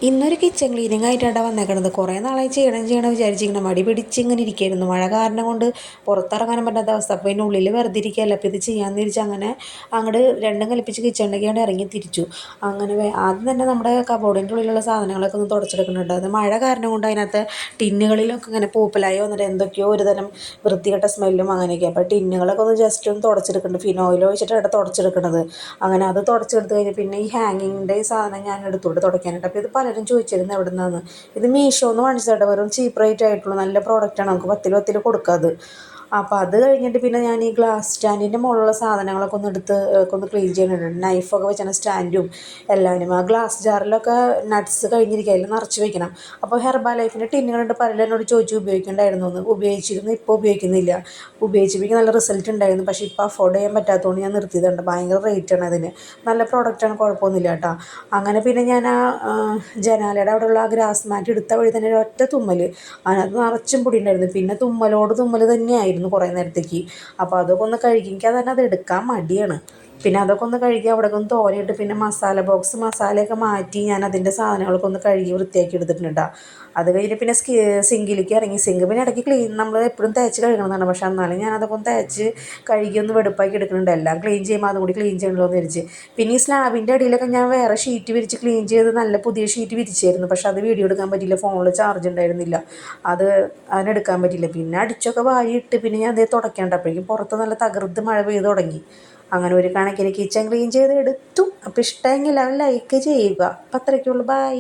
ഇന്നൊരു kitchen cleaning ആയിട്ടാണ് വന്നേക്കണത്. കുറേ നാളായി ചെയ്യണം വിചാരിച്ചിരിക്കണം. മടി പിടിച്ച് ഇങ്ങനെ ഇരിക്കുകയായിരുന്നു. മഴ കാരണം കൊണ്ട് പുറത്തിറങ്ങാനും പറ്റാത്ത അവസ്ഥ. അപ്പോൾ ഇതിൻ്റെ ഉള്ളിൽ വെറുതെ ഇരിക്കുകയല്ല. അപ്പോൾ ഇത് ചെയ്യാമെന്ന് തിരിച്ച് അങ്ങനെ അങ്ങോട്ട് രണ്ടും കൽപ്പിച്ച് കിച്ചണിലേക്കാണ്ട് ഇറങ്ങി തിരിച്ചു. അങ്ങനെ ആദ്യം തന്നെ നമ്മുടെ കബോർഡിൻ്റെ ഉള്ളിലുള്ള സാധനങ്ങളൊക്കെ ഒന്ന് തുടച്ചെടുക്കുന്നുണ്ട്. അത് മഴ കാരണം കൊണ്ട് അതിനകത്ത് ടിന്നുകളിലൊക്കെ ഇങ്ങനെ പൂപ്പലായി വന്നിട്ട് എന്തൊക്കെയോ ഒരു തരം വൃത്തികെട്ട സ്മെല്ലും അങ്ങനെയൊക്കെ. അപ്പോൾ ടിന്നുകളൊക്കെ ഒന്ന് ജസ്റ്റ് ഒന്ന് തുടച്ചെടുക്കുന്നുണ്ട്. ഫിനോയിൽ ഒഴിച്ചിട്ട് ഇവിടെ തുടച്ചെടുക്കുന്നത്. അങ്ങനെ അത് തുടച്ചെടുത്ത് കഴിഞ്ഞ് പിന്നെ ഈ ഹാങ്ങിങ്ങിൻ്റെ ഈ സാധനം ഞാൻ എടുത്തോട്ട് തുടയ്ക്കാനായിട്ട്. അപ്പോൾ ഇത് പലരും ചോദിച്ചിരുന്നു എവിടെ നിന്നാണ്. ഇത് മീഷോന്ന് വാങ്ങിച്ചതായിട്ട്. വെറും ചീപ്പ് റേറ്റ് ആയിട്ടുള്ള നല്ല പ്രോഡക്റ്റാണ്. നമുക്ക് 10 കൊടുക്കാത്. അപ്പോൾ അത് കഴിഞ്ഞിട്ട് പിന്നെ ഞാൻ ഈ ഗ്ലാസ് സ്റ്റാൻഡിൻ്റെ മുകളിലുള്ള സാധനങ്ങളൊക്കെ ഒന്ന് എടുത്ത് ഒന്ന് ക്ലീൻ ചെയ്യുന്നുണ്ട്. നൈഫൊക്കെ വെച്ചാൽ സ്റ്റാൻഡും എല്ലാവരും ആ ഗ്ലാസ് ജാറിലൊക്കെ നട്ട്സ് കഴിഞ്ഞിരിക്കുക, അതിൽ നിറച്ച് വെക്കണം. അപ്പോൾ ഹെർബാ ലൈഫിൻ്റെ ടിന്നുകളുണ്ട്. പലരും എന്നോട് ചോദിച്ചു ഉപയോഗിക്കേണ്ടായിരുന്നു എന്ന്. ഉപയോഗിച്ചിരുന്നു, ഇപ്പോൾ ഉപയോഗിക്കുന്നില്ല. ഉപയോഗിച്ചപ്പോൾ നല്ല റിസൾട്ട് ഉണ്ടായിരുന്നു. പക്ഷേ ഇപ്പോൾ അഫോർഡ് ചെയ്യാൻ പറ്റാത്തതുകൊണ്ട് ഞാൻ നിർത്തിയതുണ്ട്. ഭയങ്കര റേറ്റാണ് അതിന്. നല്ല പ്രോഡക്റ്റാണ്, കുഴപ്പമൊന്നുമില്ല കേട്ടോ. അങ്ങനെ പിന്നെ ഞാൻ ആ ജനാലയുടെ അവിടെയുള്ള ആ ഗ്രാസ് മാറ്റ് എടുത്ത വഴി തന്നെ ഒറ്റ തുമ്മൽ. അതിനകത്ത് നിറച്ചും പൊടി ഉണ്ടായിരുന്നു. പിന്നെ തുമ്മൽ തന്നെയായിരുന്നു കുറേ നേരത്തേക്ക്. അപ്പോൾ അതൊക്കെ ഒന്ന് കഴുകിക്കാൻ തന്നെ അത് എടുക്കാൻ മടിയാണ്. പിന്നെ അതൊക്കെ ഒന്ന് കഴുകി അവിടെയൊക്കെ ഒന്ന് തോരയിട്ട് പിന്നെ മസാലയൊക്കെ മാറ്റി ഞാൻ അതിൻ്റെ സാധനങ്ങളൊക്കെ ഒന്ന് കഴുകി വൃത്തിയാക്കി എടുത്തിട്ടുണ്ട് കേട്ടോ. അത് കഴിഞ്ഞ് പിന്നെ സിങ്കിലേക്ക് ഇറങ്ങി. സിങ്ക് പിന്നെ ഇടയ്ക്ക് ക്ലീൻ നമ്മൾ എപ്പോഴും തേച്ച് കഴുകണമെന്നാണ്. പക്ഷേ എന്നാലും ഞാൻ അതൊക്കെ ഒന്ന് തേച്ച് കഴുകി ഒന്ന് വെടുപ്പാക്കി എടുക്കുന്നുണ്ട്. എല്ലാം ക്ലീൻ ചെയ്യുമ്പോൾ അതും കൂടി ക്ലീൻ ചെയ്യണമല്ലോ എന്ന് വിചാരിച്ച്. പിന്നെ ഈ സ്ലാബിൻ്റെ അടിയിലൊക്കെ ഞാൻ വേറെ ഷീറ്റ് വിരിച്ച് ക്ലീൻ ചെയ്ത് നല്ല പുതിയ ഷീറ്റ് വിരിച്ചായിരുന്നു. പക്ഷേ അത് വീഡിയോ എടുക്കാൻ പറ്റിയില്ല. ഫോണിൽ ചാർജ് ഉണ്ടായിരുന്നില്ല. അതിനെടുക്കാൻ പറ്റിയില്ല. പിന്നെ അടിച്ചൊക്കെ വാരിയിട്ട് പിന്നെ ഞാൻ അതേ തുടയ്ക്കേണ്ടപ്പോഴേക്കും പുറത്ത് നല്ല തകർത്ത് മഴ പെയ്ത് തുടങ്ങി. അങ്ങനെ ഒരു കണക്കിന് കിച്ചൺ ക്ലീൻ ചെയ്ത് എടുത്തു. അപ്പോൾ ഇഷ്ടമെങ്കിൽ ലൈക്ക് ചെയ്യുക. അപ്പം അത്രയ്ക്കുള്ളൂ. ബൈ.